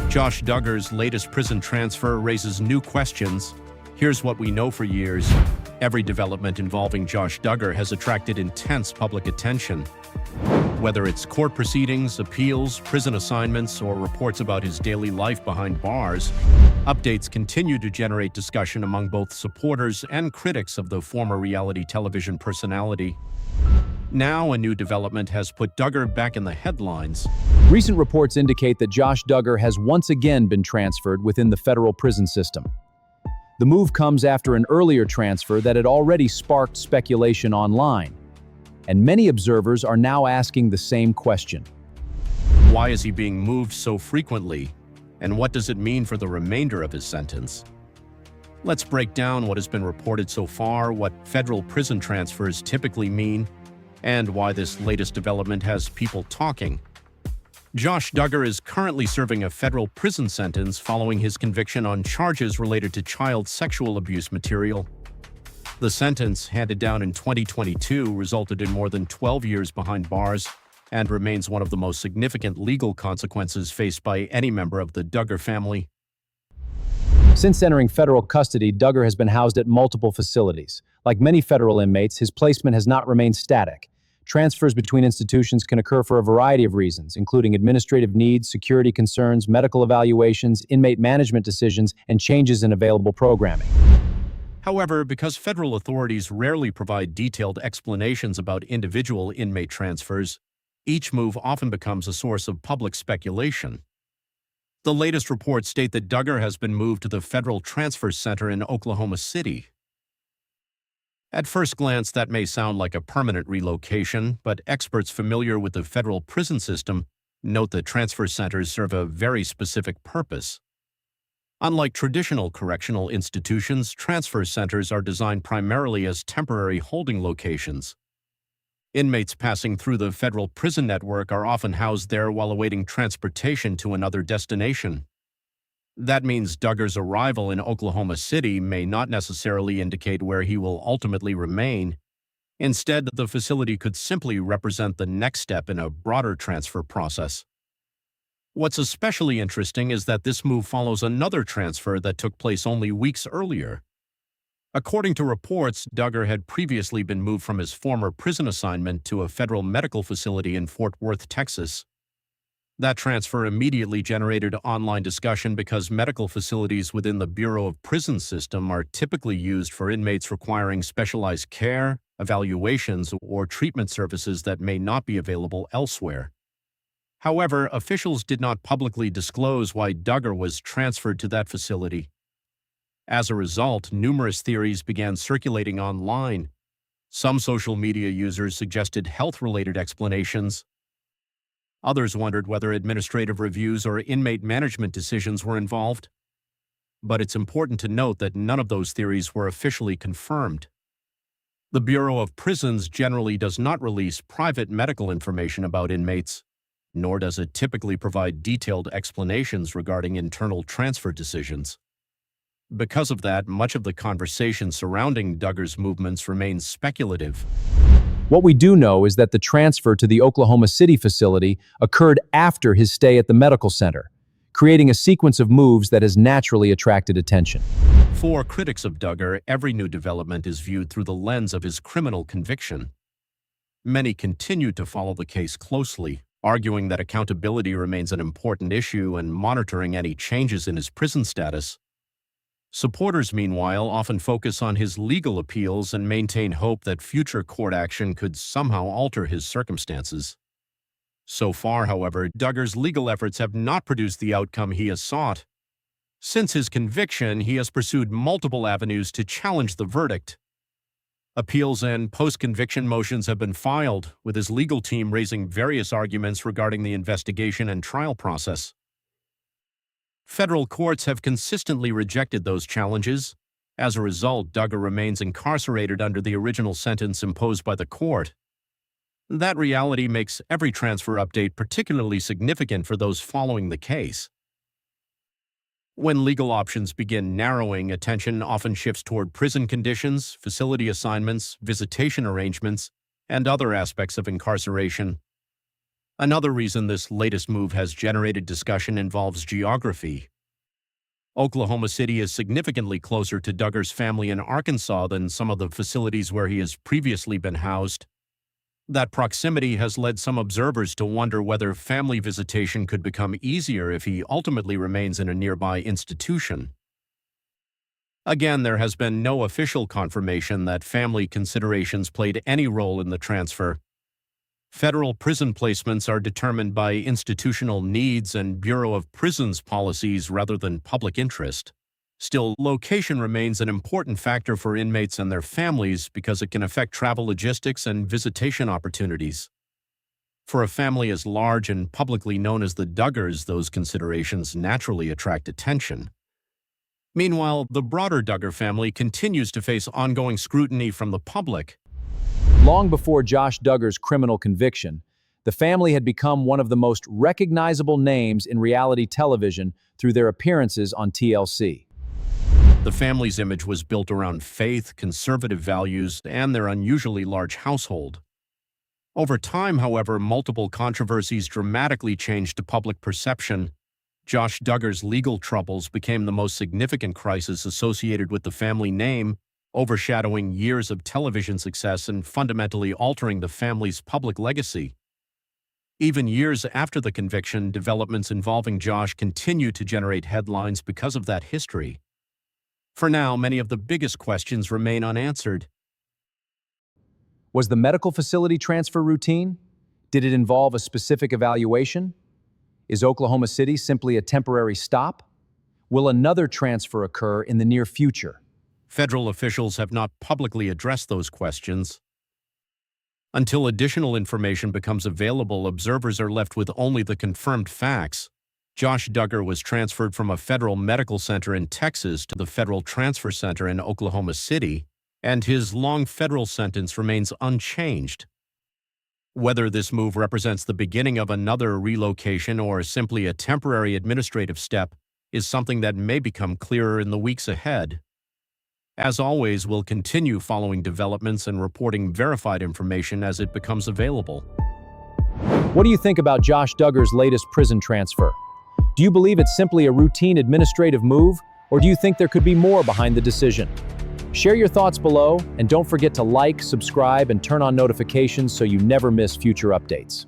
Josh Duggar's latest prison transfer raises new questions. Here's what we know for years. Every development involving Josh Duggar has attracted intense public attention. Whether it's court proceedings, appeals, prison assignments, or reports about his daily life behind bars, updates continue to generate discussion among both supporters and critics of the former reality television personality. Now, a new development has put Duggar back in the headlines. Recent reports indicate that Josh Duggar has once again been transferred within the federal prison system. The move comes after an earlier transfer that had already sparked speculation online, and many observers are now asking the same question. Why is he being moved so frequently, and what does it mean for the remainder of his sentence? Let's break down what has been reported so far, what federal prison transfers typically mean, and why this latest development has people talking. Josh Duggar is currently serving a federal prison sentence following his conviction on charges related to child sexual abuse material. The sentence, handed down in 2022, resulted in more than 12 years behind bars and remains one of the most significant legal consequences faced by any member of the Duggar family. Since entering federal custody, Duggar has been housed at multiple facilities. Like many federal inmates, his placement has not remained static. Transfers between institutions can occur for a variety of reasons, including administrative needs, security concerns, medical evaluations, inmate management decisions, and changes in available programming. However, because federal authorities rarely provide detailed explanations about individual inmate transfers, each move often becomes a source of public speculation. The latest reports state that Duggar has been moved to the Federal Transfer Center in Oklahoma City. At first glance, that may sound like a permanent relocation, but experts familiar with the federal prison system note that transfer centers serve a very specific purpose. Unlike traditional correctional institutions, transfer centers are designed primarily as temporary holding locations. Inmates passing through the federal prison network are often housed there while awaiting transportation to another destination. That means Duggar's arrival in Oklahoma City may not necessarily indicate where he will ultimately remain. Instead, the facility could simply represent the next step in a broader transfer process. What's especially interesting is that this move follows another transfer that took place only weeks earlier. According to reports, Duggar had previously been moved from his former prison assignment to a federal medical facility in Fort Worth, Texas. That transfer immediately generated online discussion because medical facilities within the Bureau of Prison System are typically used for inmates requiring specialized care, evaluations, or treatment services that may not be available elsewhere. However, officials did not publicly disclose why Duggar was transferred to that facility. As a result, numerous theories began circulating online. Some social media users suggested health-related explanations. Others wondered whether administrative reviews or inmate management decisions were involved. But it's important to note that none of those theories were officially confirmed. The Bureau of Prisons generally does not release private medical information about inmates, nor does it typically provide detailed explanations regarding internal transfer decisions. Because of that, much of the conversation surrounding Duggar's movements remains speculative. What we do know is that the transfer to the Oklahoma City facility occurred after his stay at the medical center, creating a sequence of moves that has naturally attracted attention. For critics of Duggar, every new development is viewed through the lens of his criminal conviction. Many continue to follow the case closely, arguing that accountability remains an important issue and monitoring any changes in his prison status. Supporters, meanwhile, often focus on his legal appeals and maintain hope that future court action could somehow alter his circumstances. So far, however, Duggar's legal efforts have not produced the outcome he has sought. Since his conviction, he has pursued multiple avenues to challenge the verdict. Appeals and post-conviction motions have been filed, with his legal team raising various arguments regarding the investigation and trial process. Federal courts have consistently rejected those challenges. As a result, Duggar remains incarcerated under the original sentence imposed by the court. That reality makes every transfer update particularly significant for those following the case. When legal options begin narrowing, attention often shifts toward prison conditions, facility assignments, visitation arrangements, and other aspects of incarceration. Another reason this latest move has generated discussion involves geography. Oklahoma City is significantly closer to Duggar's family in Arkansas than some of the facilities where he has previously been housed. That proximity has led some observers to wonder whether family visitation could become easier if he ultimately remains in a nearby institution. Again, there has been no official confirmation that family considerations played any role in the transfer. Federal prison placements are determined by institutional needs and Bureau of Prisons policies rather than public interest. Still, location remains an important factor for inmates and their families because it can affect travel logistics and visitation opportunities. For a family as large and publicly known as the Duggars, those considerations naturally attract attention. Meanwhile, the broader Duggar family continues to face ongoing scrutiny from the public. Long before Josh Duggar's criminal conviction, the family had become one of the most recognizable names in reality television through their appearances on TLC. The family's image was built around faith, conservative values, and their unusually large household. Over time, however, multiple controversies dramatically changed public perception. Josh Duggar's legal troubles became the most significant crisis associated with the family name, overshadowing years of television success and fundamentally altering the family's public legacy. Even years after the conviction, developments involving Josh continue to generate headlines because of that history. For now, many of the biggest questions remain unanswered. Was the medical facility transfer routine? Did it involve a specific evaluation? Is Oklahoma City simply a temporary stop? Will another transfer occur in the near future? Federal officials have not publicly addressed those questions. Until additional information becomes available, observers are left with only the confirmed facts. Josh Duggar was transferred from a federal medical center in Texas to the Federal Transfer Center in Oklahoma City, and his long federal sentence remains unchanged. Whether this move represents the beginning of another relocation or simply a temporary administrative step is something that may become clearer in the weeks ahead. As always, we'll continue following developments and reporting verified information as it becomes available. What do you think about Josh Duggar's latest prison transfer? Do you believe it's simply a routine administrative move, or do you think there could be more behind the decision? Share your thoughts below, and don't forget to like, subscribe, and turn on notifications so you never miss future updates.